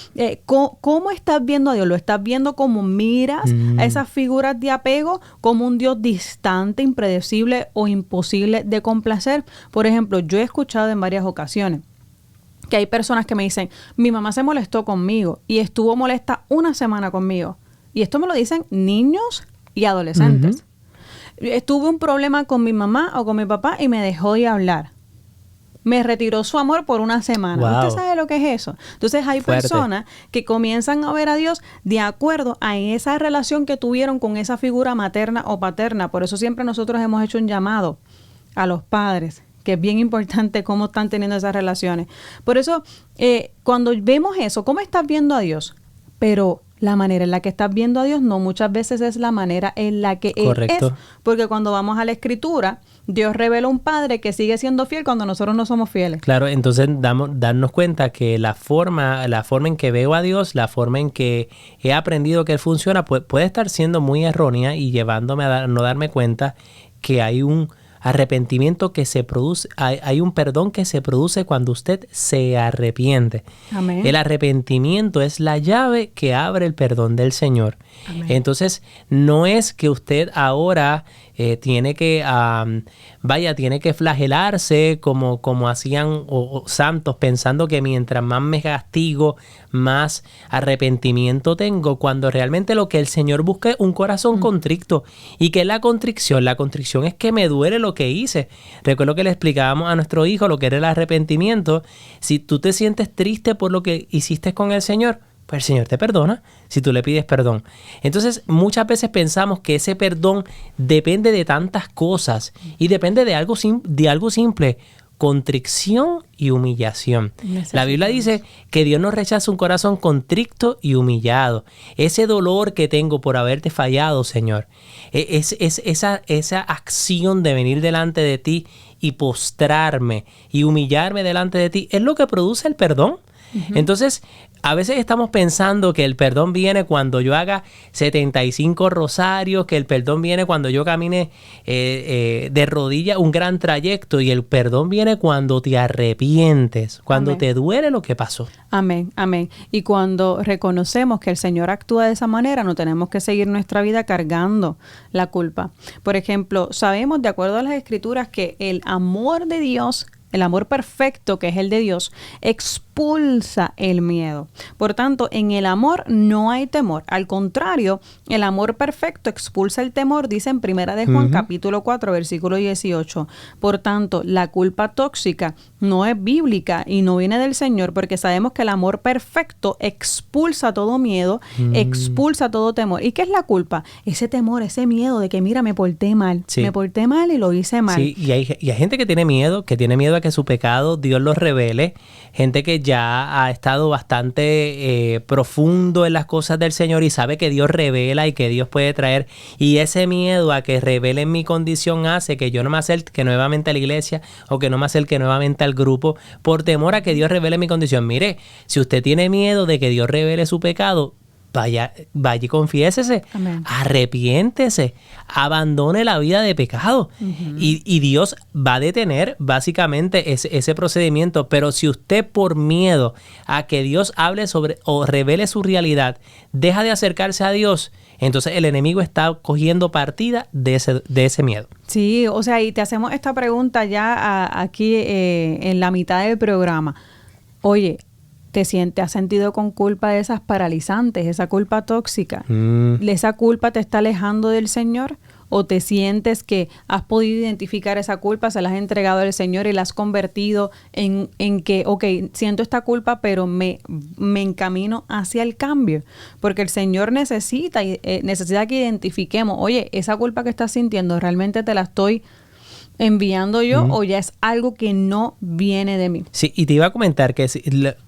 ¿Cómo estás viendo a Dios? ¿Lo estás viendo como miras a esas figuras de apego, como un Dios distante, impredecible o imposible de complacer? Por ejemplo, yo he escuchado en varias ocasiones que hay personas que me dicen, mi mamá se molestó conmigo y estuvo molesta una semana conmigo. Y esto me lo dicen niños y adolescentes. Tuve un problema con mi mamá o con mi papá y me dejó de hablar. Me retiró su amor por una semana. Wow. ¿Usted sabe lo que es eso? Entonces hay personas que comienzan a ver a Dios de acuerdo a esa relación que tuvieron con esa figura materna o paterna. Por eso siempre nosotros hemos hecho un llamado a los padres, que es bien importante cómo están teniendo esas relaciones. Por eso, cuando vemos eso, ¿cómo estás viendo a Dios? Pero la manera en la que estás viendo a Dios no muchas veces es la manera en la que Él es. Porque cuando vamos a la Escritura, Dios revela un Padre que sigue siendo fiel cuando nosotros no somos fieles. Claro, entonces darnos cuenta que la forma en que veo a Dios, la forma en que he aprendido que Él funciona, puede estar siendo muy errónea y llevándome a no darme cuenta que hay un arrepentimiento que se produce, hay un perdón que se produce cuando usted se arrepiente. Amén. El arrepentimiento es la llave que abre el perdón del Señor. Amén. Entonces, no es que usted ahora tiene que flagelarse como hacían santos, pensando que mientras más me castigo, más arrepentimiento tengo, cuando realmente lo que el Señor busca es un corazón contrito. ¿Y qué es la contrición? La contrición es que me duele lo que hice. Recuerdo que le explicábamos a nuestro hijo lo que era el arrepentimiento. Si tú te sientes triste por lo que hiciste con el Señor, pues el Señor te perdona si tú le pides perdón. Entonces, muchas veces pensamos que ese perdón depende de tantas cosas y depende de algo simple: contrición y humillación. La Biblia dice que Dios nos rechaza un corazón contrito y humillado. Ese dolor que tengo por haberte fallado, Señor, esa acción de venir delante de ti y postrarme y humillarme delante de ti, es lo que produce el perdón. Entonces, a veces estamos pensando que el perdón viene cuando yo haga 75 rosarios, que el perdón viene cuando yo camine de rodillas un gran trayecto, y el perdón viene cuando te arrepientes, cuando Amén. te duele lo que pasó. Amén, amén. Y cuando reconocemos que el Señor actúa de esa manera, no tenemos que seguir nuestra vida cargando la culpa. Por ejemplo, sabemos, de acuerdo a las Escrituras, que el amor de Dios, el amor perfecto que es el de Dios, expulsa el miedo. Por tanto, en el amor no hay temor. Al contrario, el amor perfecto expulsa el temor, dice en Primera de Juan, capítulo 4, versículo 18. Por tanto, la culpa tóxica no es bíblica y no viene del Señor, porque sabemos que el amor perfecto expulsa todo miedo, expulsa todo temor. ¿Y qué es la culpa? Ese temor, ese miedo de que, mira, me porté mal. Sí. Me porté mal y lo hice mal. Sí, y hay gente que tiene miedo a que su pecado Dios lo revele, gente que ya ha estado bastante profundo en las cosas del Señor y sabe que Dios revela y que Dios puede traer, y ese miedo a que revelen mi condición hace que yo no me acerque nuevamente a la iglesia o que no me acerque nuevamente al grupo por temor a que Dios revele mi condición. Mire, si usted tiene miedo de que Dios revele su pecado, vaya y confiésese, Amén. arrepiéntese, abandone la vida de pecado, y Dios va a detener básicamente ese procedimiento. Pero si usted, por miedo a que Dios hable sobre o revele su realidad, deja de acercarse a Dios, entonces el enemigo está cogiendo partida de ese miedo. Sí, o sea, y te hacemos esta pregunta ya aquí en la mitad del programa. Oye, ¿te has sentido con culpa de esas paralizantes, esa culpa tóxica? ¿Esa culpa te está alejando del Señor? ¿O te sientes que has podido identificar esa culpa, se la has entregado al Señor y la has convertido en que, ok, siento esta culpa, pero me encamino hacia el cambio? Porque el Señor necesita que identifiquemos, oye, esa culpa que estás sintiendo, ¿realmente te la estoy enviando yo o ya es algo que no viene de mí? Sí, y te iba a comentar que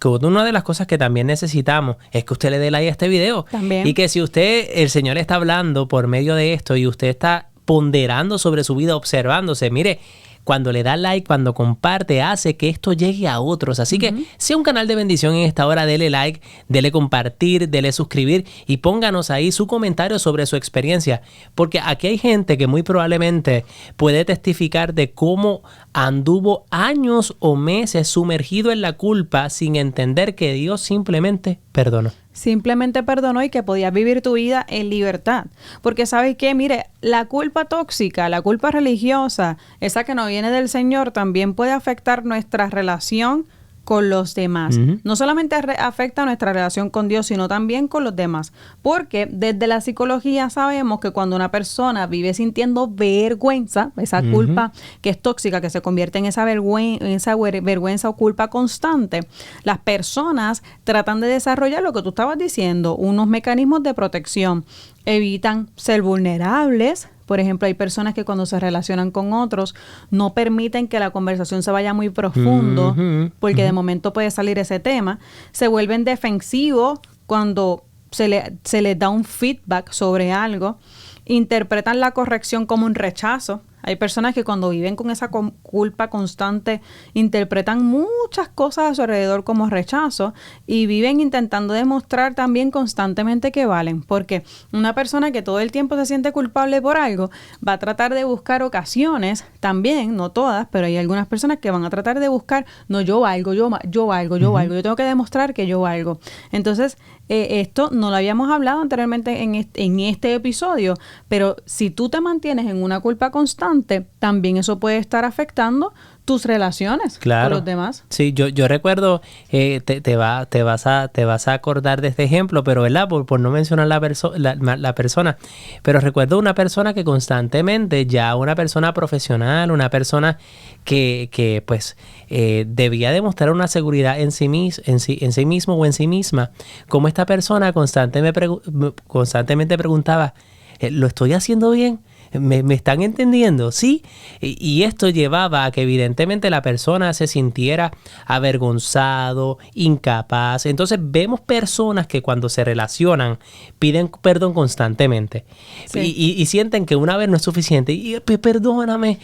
una de las cosas que también necesitamos es que usted le dé like a este video. También. Y que si el Señor está hablando por medio de esto y usted está ponderando sobre su vida, observándose, mire, cuando le da like, cuando comparte, hace que esto llegue a otros. Así que sea un canal de bendición en esta hora, dele like, dele compartir, dele suscribir y pónganos ahí su comentario sobre su experiencia. Porque aquí hay gente que muy probablemente puede testificar de cómo anduvo años o meses sumergido en la culpa sin entender que Dios simplemente perdonó. Simplemente perdonó y que podías vivir tu vida en libertad. Porque ¿sabes qué? Mire, la culpa tóxica, la culpa religiosa, esa que no viene del Señor, también puede afectar nuestra relación con los demás. No solamente afecta nuestra relación con Dios, sino también con los demás. Porque desde la psicología sabemos que cuando una persona vive sintiendo vergüenza, esa culpa que es tóxica, que se convierte en esa vergüenza o culpa constante, las personas tratan de desarrollar lo que tú estabas diciendo, unos mecanismos de protección. Evitan ser vulnerables. Por ejemplo, hay personas que cuando se relacionan con otros no permiten que la conversación se vaya muy profundo, porque de momento puede salir ese tema. Se vuelven defensivos cuando se les da un feedback sobre algo. Interpretan la corrección como un rechazo. Hay personas que cuando viven con esa culpa constante interpretan muchas cosas a su alrededor como rechazo y viven intentando demostrar también constantemente que valen. Porque una persona que todo el tiempo se siente culpable por algo va a tratar de buscar ocasiones también, no todas, pero hay algunas personas que van a tratar de buscar, no, yo valgo, yo tengo que demostrar que yo valgo. Entonces, esto no lo habíamos hablado anteriormente en este episodio, pero si tú te mantienes en una culpa constante, también eso puede estar afectando tus relaciones con los demás. Sí, yo recuerdo, te vas a acordar de este ejemplo, pero ¿verdad? Por no mencionar la persona, pero recuerdo una persona que constantemente, ya una persona profesional, una persona que pues debía demostrar una seguridad en sí mismo o en sí misma, como esta persona constantemente preguntaba, ¿lo estoy haciendo bien? ¿Me están entendiendo? Sí. Y esto llevaba a que evidentemente la persona se sintiera avergonzado, incapaz. Entonces vemos personas que cuando se relacionan piden perdón constantemente. Sí. Y sienten que una vez no es suficiente. Y perdóname.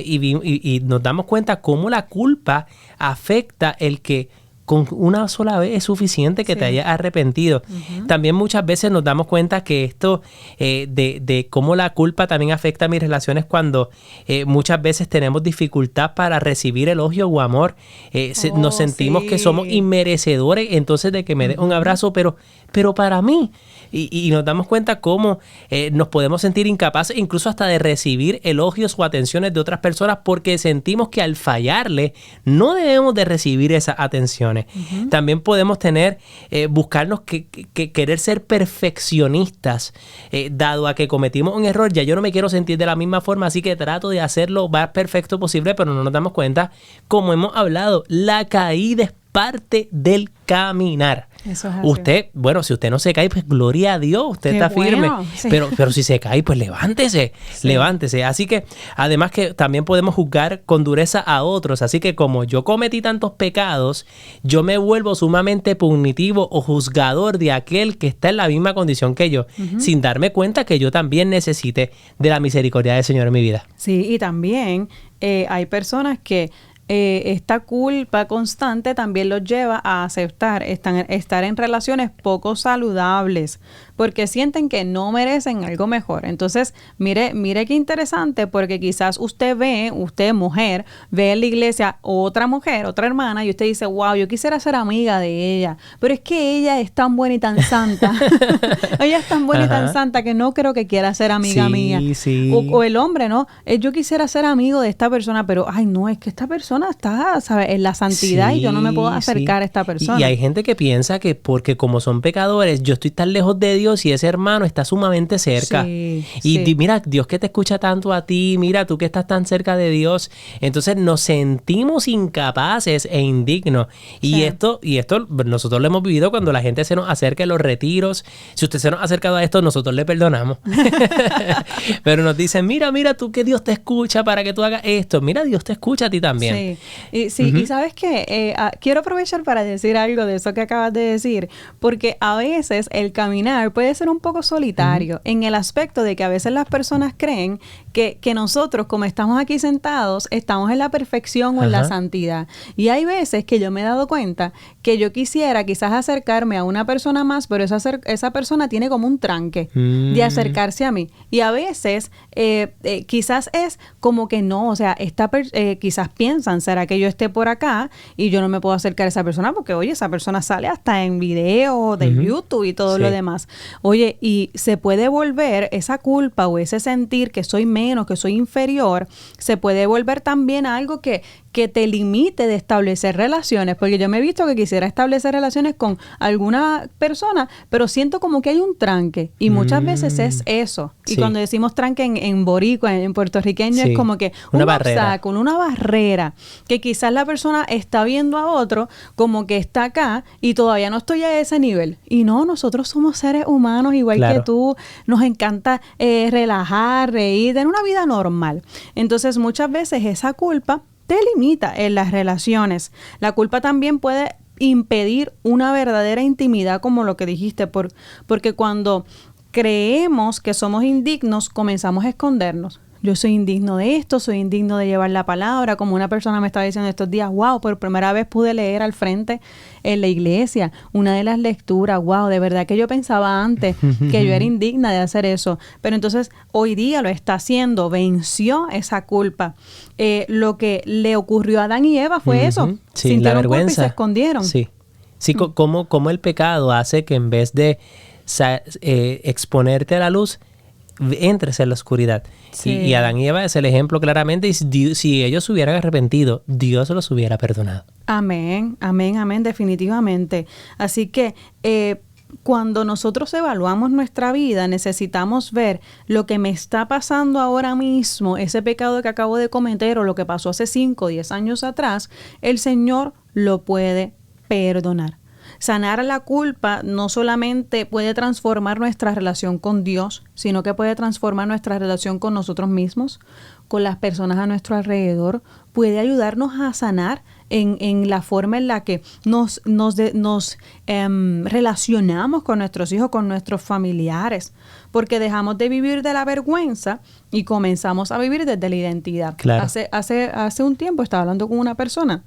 Y nos damos cuenta cómo la culpa afecta el que con una sola vez es suficiente que te hayas arrepentido. También muchas veces nos damos cuenta que esto de cómo la culpa también afecta a mis relaciones cuando muchas veces tenemos dificultad para recibir elogio o amor. Nos sentimos que somos inmerecedores entonces de que me dé un abrazo, pero para mí. Y nos damos cuenta cómo nos podemos sentir incapaces incluso hasta de recibir elogios o atenciones de otras personas porque sentimos que al fallarle no debemos de recibir esas atenciones. También podemos buscarnos que querer ser perfeccionistas, dado a que cometimos un error. Ya yo no me quiero sentir de la misma forma, así que trato de hacerlo lo más perfecto posible, pero no nos damos cuenta, como hemos hablado, la caída es parte del caminar. Eso es así. Usted, bueno, si usted no se cae, pues gloria a Dios, usted está firme. Sí. Pero si se cae, pues levántese. Así que, además que también podemos juzgar con dureza a otros. Así que como yo cometí tantos pecados, yo me vuelvo sumamente punitivo o juzgador de aquel que está en la misma condición que yo, sin darme cuenta que yo también necesite de la misericordia del Señor en mi vida. Sí, y también hay personas que esta culpa constante también los lleva a aceptar estar en relaciones poco saludables porque sienten que no merecen algo mejor. Entonces, mire qué interesante, porque quizás usted mujer, ve en la iglesia otra mujer, otra hermana, y usted dice, wow, yo quisiera ser amiga de ella, pero es que ella es tan buena y tan santa. Ella es tan buena y tan santa que no creo que quiera ser amiga mía. Sí. O el hombre, ¿no? Yo quisiera ser amigo de esta persona, pero, ay, no, es que esta persona está, ¿sabes?, en la santidad y yo no me puedo acercar a esta persona. Y hay gente que piensa que porque como son pecadores, yo estoy tan lejos de Dios y ese hermano está sumamente cerca. Y mira, Dios que te escucha tanto a ti, mira tú que estás tan cerca de Dios. Entonces nos sentimos incapaces e indignos. Y esto nosotros lo hemos vivido cuando la gente se nos acerca en los retiros. Si usted se nos ha acercado a esto, nosotros le perdonamos. Pero nos dicen, mira tú que Dios te escucha para que tú hagas esto. Mira, Dios te escucha a ti también. Y sabes que quiero aprovechar para decir algo de eso que acabas de decir, porque a veces el caminar puede ser un poco solitario en el aspecto de que a veces las personas creen que nosotros, como estamos aquí sentados, estamos en la perfección o en la santidad. Y hay veces que yo me he dado cuenta que yo quisiera quizás acercarme a una persona más, pero esa persona tiene como un tranque de acercarse a mí. Y a veces quizás es como que no, o sea, quizás piensan, ¿será que yo esté por acá y yo no me puedo acercar a esa persona? Porque, oye, esa persona sale hasta en video de YouTube y todo lo demás. Oye, y se puede volver esa culpa o ese sentir que soy menos, que soy inferior, se puede volver también algo que te limite de establecer relaciones, porque yo me he visto que quisiera establecer relaciones con alguna persona, pero siento como que hay un tranque, y muchas veces es eso. Y cuando decimos tranque en boricua, en puertorriqueño, es como que un obstáculo, una barrera, que quizás la persona está viendo a otro como que está acá y todavía no estoy a ese nivel. Y no, nosotros somos seres humanos igual que tú, nos encanta relajar, reír, tener una vida normal. Entonces muchas veces esa culpa te limita en las relaciones. La culpa también puede impedir una verdadera intimidad, como lo que dijiste, porque cuando creemos que somos indignos, comenzamos a escondernos. Yo soy indigno de esto, soy indigno de llevar la palabra, como una persona me estaba diciendo estos días, wow, por primera vez pude leer al frente en la iglesia, una de las lecturas, wow, de verdad que yo pensaba antes que yo era indigna de hacer eso, pero entonces hoy día lo está haciendo, venció esa culpa. Lo que le ocurrió a Adán y Eva fue eso, sintieron la vergüenza culpa y se escondieron. Sí, como el pecado hace que en vez de exponerte a la luz, entres en la oscuridad. Y Adán y Eva es el ejemplo claramente, y si ellos se hubieran arrepentido, Dios los hubiera perdonado. Amén, definitivamente. Así que cuando nosotros evaluamos nuestra vida, necesitamos ver lo que me está pasando ahora mismo, ese pecado que acabo de cometer o lo que pasó hace 5 o 10 años atrás, el Señor lo puede perdonar. Sanar la culpa no solamente puede transformar nuestra relación con Dios, sino que puede transformar nuestra relación con nosotros mismos, con las personas a nuestro alrededor. Puede ayudarnos a sanar en la forma en la que nos relacionamos con nuestros hijos, con nuestros familiares, porque dejamos de vivir de la vergüenza y comenzamos a vivir desde la identidad. Claro. Hace un tiempo estaba hablando con una persona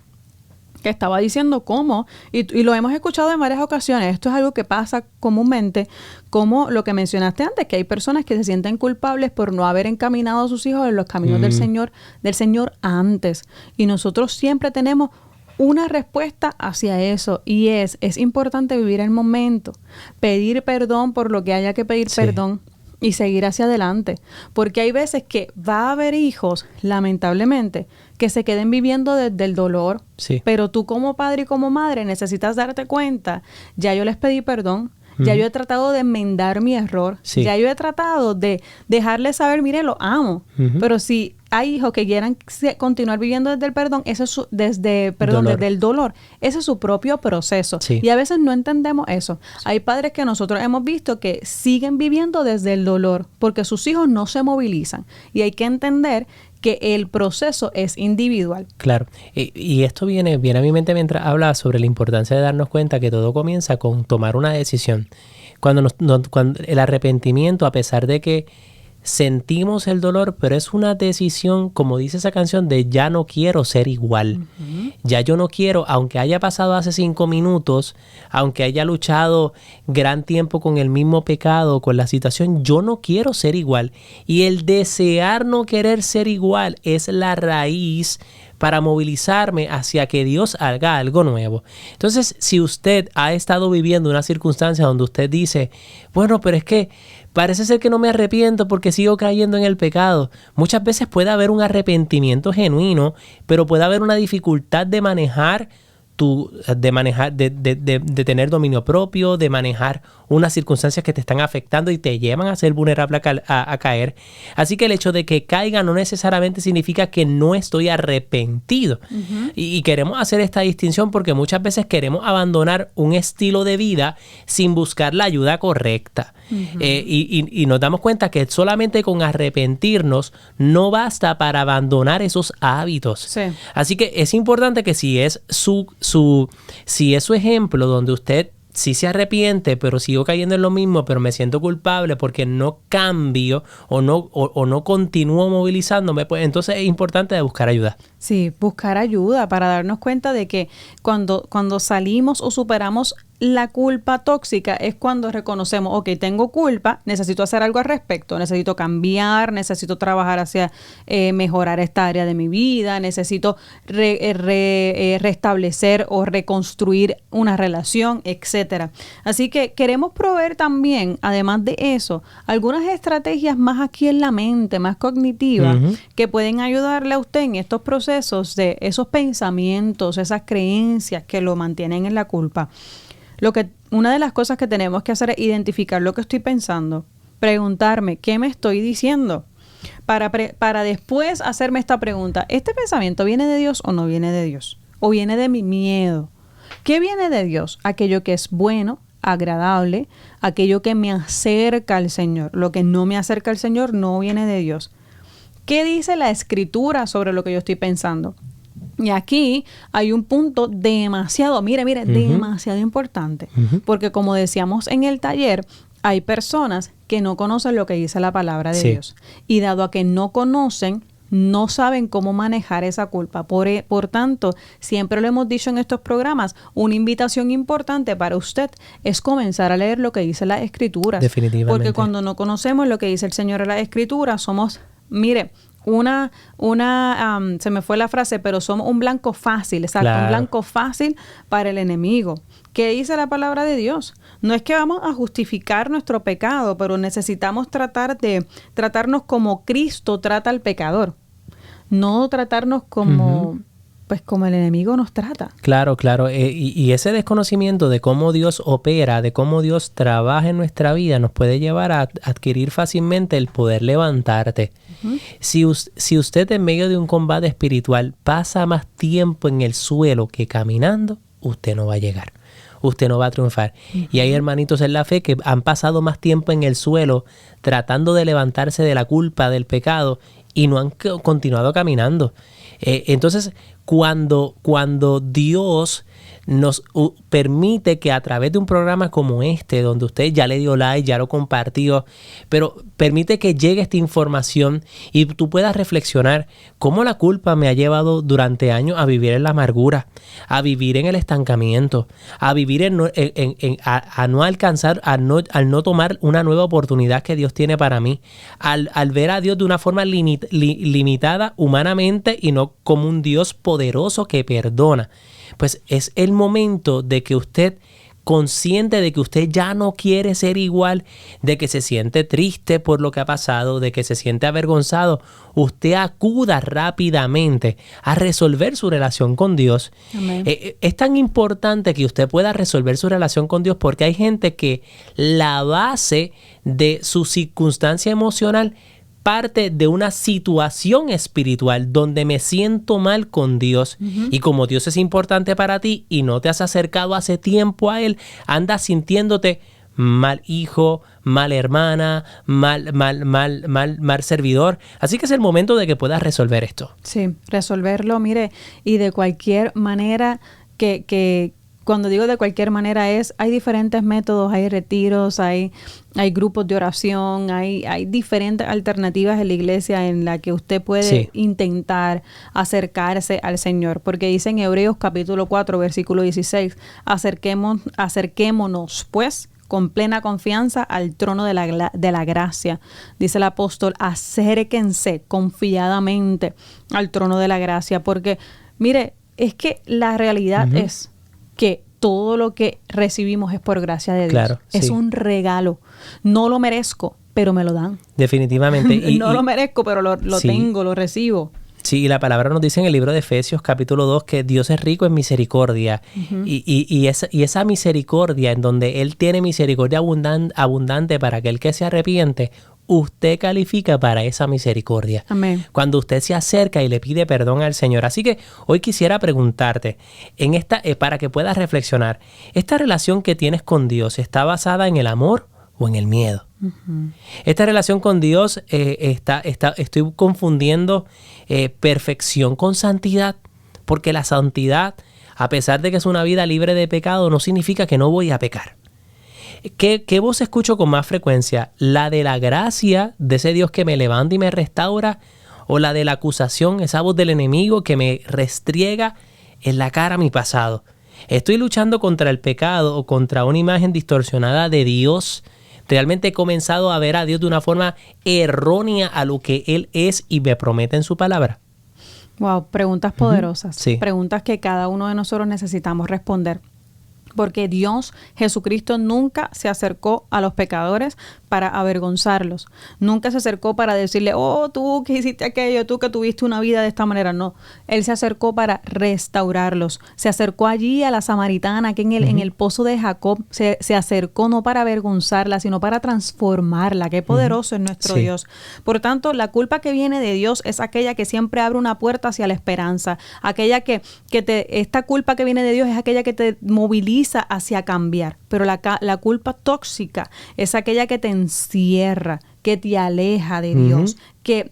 que estaba diciendo cómo, y lo hemos escuchado en varias ocasiones, esto es algo que pasa comúnmente, como lo que mencionaste antes, que hay personas que se sienten culpables por no haber encaminado a sus hijos en los caminos del Señor antes. Y nosotros siempre tenemos una respuesta hacia eso, y es importante vivir el momento, pedir perdón por lo que haya que pedir perdón, y seguir hacia adelante, porque hay veces que va a haber hijos, lamentablemente, que se queden viviendo desde el dolor, pero tú como padre y como madre necesitas darte cuenta, ya yo les pedí perdón, ya yo he tratado de enmendar mi error, ya yo he tratado de dejarles saber, mire, lo amo, pero si hay hijos que quieran continuar viviendo desde el perdón, eso es desde el dolor, ese es su propio proceso, y a veces no entendemos eso. Hay padres que nosotros hemos visto que siguen viviendo desde el dolor, porque sus hijos no se movilizan, y hay que entender que el proceso es individual. Claro, y esto viene a mi mente mientras hablas sobre la importancia de darnos cuenta que todo comienza con tomar una decisión. Cuando el arrepentimiento, a pesar de que sentimos el dolor, pero es una decisión, como dice esa canción, de ya no quiero ser igual. Ya yo no quiero, aunque haya pasado hace 5 minutos, aunque haya luchado gran tiempo con el mismo pecado, con la situación, yo no quiero ser igual. Y el desear no querer ser igual es la raíz para movilizarme hacia que Dios haga algo nuevo. Entonces, si usted ha estado viviendo una circunstancia donde usted dice, bueno, pero es que parece ser que no me arrepiento porque sigo cayendo en el pecado. Muchas veces puede haber un arrepentimiento genuino, pero puede haber una dificultad de manejar de tener dominio propio, de manejar unas circunstancias que te están afectando y te llevan a ser vulnerable a caer. Así que el hecho de que caiga no necesariamente significa que no estoy arrepentido. Y queremos hacer esta distinción porque muchas veces queremos abandonar un estilo de vida sin buscar la ayuda correcta. Y nos damos cuenta que solamente con arrepentirnos no basta para abandonar esos hábitos. Así que es importante que si es su ejemplo donde usted sí se arrepiente, pero sigo cayendo en lo mismo, pero me siento culpable porque no cambio o no continúo movilizándome, pues entonces es importante buscar ayuda. Sí, buscar ayuda para darnos cuenta de que cuando salimos o superamos la culpa tóxica es cuando reconocemos, ok, tengo culpa, necesito hacer algo al respecto, necesito cambiar, necesito trabajar hacia mejorar esta área de mi vida, necesito restablecer o reconstruir una relación, etcétera. Así que queremos proveer también, además de eso, algunas estrategias más aquí en la mente, más cognitivas, que pueden ayudarle a usted en estos procesos de esos pensamientos, esas creencias que lo mantienen en la culpa. Una de las cosas que tenemos que hacer es identificar lo que estoy pensando, preguntarme qué me estoy diciendo, para después hacerme esta pregunta: ¿este pensamiento viene de Dios o no viene de Dios? ¿O viene de mi miedo? ¿Qué viene de Dios? Aquello que es bueno, agradable, aquello que me acerca al Señor. Lo que no me acerca al Señor no viene de Dios. ¿Qué dice la Escritura sobre lo que yo estoy pensando? Y aquí hay un punto demasiado importante, porque como decíamos en el taller, hay personas que no conocen lo que dice la palabra de Dios, y dado a que no conocen, no saben cómo manejar esa culpa. Por tanto, siempre lo hemos dicho en estos programas, una invitación importante para usted es comenzar a leer lo que dice las Escrituras. Definitivamente. Porque cuando no conocemos lo que dice el Señor en las Escrituras, somos, se me fue la frase, pero somos un blanco fácil, exacto, claro. Un blanco fácil para el enemigo. ¿Qué dice la palabra de Dios? No es que vamos a justificar nuestro pecado, pero necesitamos tratarnos como Cristo trata al pecador, no tratarnos como como el enemigo nos trata. Claro. Y ese desconocimiento de cómo Dios opera, de cómo Dios trabaja en nuestra vida, nos puede llevar a adquirir fácilmente el poder levantarte. Si usted en medio de un combate espiritual pasa más tiempo en el suelo que caminando, usted no va a llegar. Usted no va a triunfar. Y hay hermanitos en la fe que han pasado más tiempo en el suelo tratando de levantarse de la culpa, del pecado, y no han continuado caminando. Entonces, cuando Dios nos permite que a través de un programa como este, donde usted ya le dio like, ya lo compartió, pero permite que llegue esta información y tú puedas reflexionar cómo la culpa me ha llevado durante años a vivir en la amargura, a vivir en el estancamiento, a vivir a no alcanzar, al no tomar una nueva oportunidad que Dios tiene para mí, al ver a Dios de una forma limitada humanamente y no como un Dios poderoso que perdona. Pues es el momento de que usted, consciente de que usted ya no quiere ser igual, de que se siente triste por lo que ha pasado, de que se siente avergonzado, usted acuda rápidamente a resolver su relación con Dios. Es tan importante que usted pueda resolver su relación con Dios porque hay gente que la base de su circunstancia emocional parte de una situación espiritual donde me siento mal con Dios. Y como Dios es importante para ti y no te has acercado hace tiempo a Él, andas sintiéndote mal hijo, mal hermana, mal servidor. Así que es el momento de que puedas resolver esto. Sí, resolverlo, mire, y de cualquier manera que cuando digo de cualquier manera hay diferentes métodos, hay retiros, hay grupos de oración, hay diferentes alternativas en la iglesia en la que usted puede intentar acercarse al Señor. Porque dice en Hebreos capítulo 4, versículo 16, acerquémonos pues con plena confianza al trono de la gracia. Dice el apóstol, acérquense confiadamente al trono de la gracia. Porque, mire, es que la realidad es que todo lo que recibimos es por gracia de Dios. Claro, es un regalo. No lo merezco, pero me lo dan. Definitivamente. No lo merezco, pero lo tengo, lo recibo. Sí, y la palabra nos dice en el libro de Efesios capítulo 2 que Dios es rico en misericordia. Y esa misericordia en donde Él tiene misericordia abundante para aquel que se arrepiente, usted califica para esa misericordia. Amén. Cuando usted se acerca y le pide perdón al Señor. Así que hoy quisiera preguntarte, para que puedas reflexionar, ¿esta relación que tienes con Dios está basada en el amor o en el miedo? Esta relación con Dios, estoy confundiendo perfección con santidad, porque la santidad, a pesar de que es una vida libre de pecado, no significa que no voy a pecar. ¿Qué voz escucho con más frecuencia? ¿La de la gracia, de ese Dios que me levanta y me restaura? ¿O la de la acusación, esa voz del enemigo que me restriega en la cara mi pasado? ¿Estoy luchando contra el pecado o contra una imagen distorsionada de Dios? ¿Realmente he comenzado a ver a Dios de una forma errónea a lo que Él es y me promete en su palabra? Wow, preguntas poderosas. Sí. Preguntas que cada uno de nosotros necesitamos responder. Porque Dios, Jesucristo, nunca se acercó a los pecadores para avergonzarlos. Nunca se acercó para decirle, oh, tú que hiciste aquello, tú que tuviste una vida de esta manera. No, Él se acercó para restaurarlos. Se acercó allí a la samaritana que en el pozo de Jacob se acercó no para avergonzarla, sino para transformarla. Qué poderoso es nuestro Dios. Por tanto, la culpa que viene de Dios es aquella que siempre abre una puerta hacia la esperanza. Esta culpa que viene de Dios es aquella que te moviliza hacia cambiar, pero la culpa tóxica es aquella que te encierra, que te aleja de Dios, que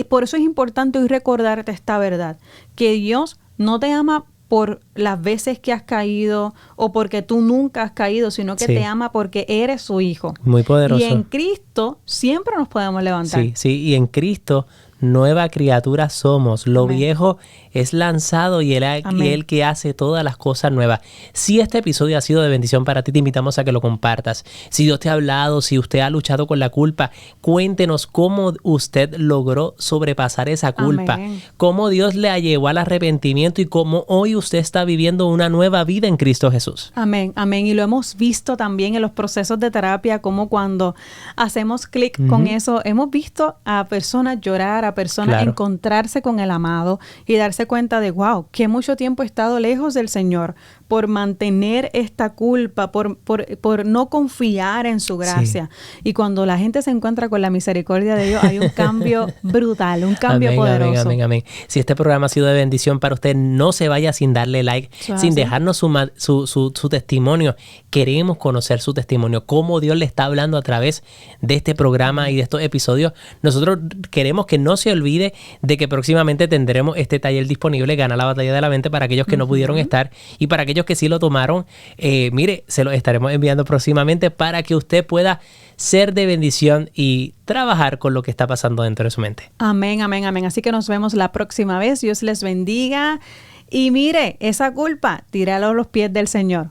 por eso es importante hoy recordarte esta verdad, que Dios no te ama por las veces que has caído o porque tú nunca has caído, sino que te ama porque eres su hijo. Muy poderoso. Y en Cristo siempre nos podemos levantar. Sí, y en Cristo nueva criatura somos. Lo viejo es lanzado y él que hace todas las cosas nuevas. Si este episodio ha sido de bendición para ti, te invitamos a que lo compartas. Si Dios te ha hablado, si usted ha luchado con la culpa, cuéntenos cómo usted logró sobrepasar esa culpa. Amén. Cómo Dios le llevó al arrepentimiento y cómo hoy usted está viviendo una nueva vida en Cristo Jesús. Amén, amén. Y lo hemos visto también en los procesos de terapia, como cuando hacemos clic con eso, hemos visto a personas llorar, a personas encontrarse con el amado y darse cuenta de, wow, que mucho tiempo he estado lejos del Señor por mantener esta culpa, por no confiar en su gracia. Sí. Y cuando la gente se encuentra con la misericordia de Dios, hay un cambio brutal, un cambio poderoso. Amén. Si este programa ha sido de bendición para usted, no se vaya sin darle like, sin dejarnos su testimonio. Queremos conocer su testimonio, cómo Dios le está hablando a través de este programa y de estos episodios. Nosotros queremos que no no se olvide de que próximamente tendremos este taller disponible, Gana la Batalla de la Mente, para aquellos que no pudieron estar y para aquellos que sí lo tomaron. Mire, se lo estaremos enviando próximamente para que usted pueda ser de bendición y trabajar con lo que está pasando dentro de su mente. Amén, amén, amén. Así que nos vemos la próxima vez. Dios les bendiga. Y mire, esa culpa, tíralo a los pies del Señor.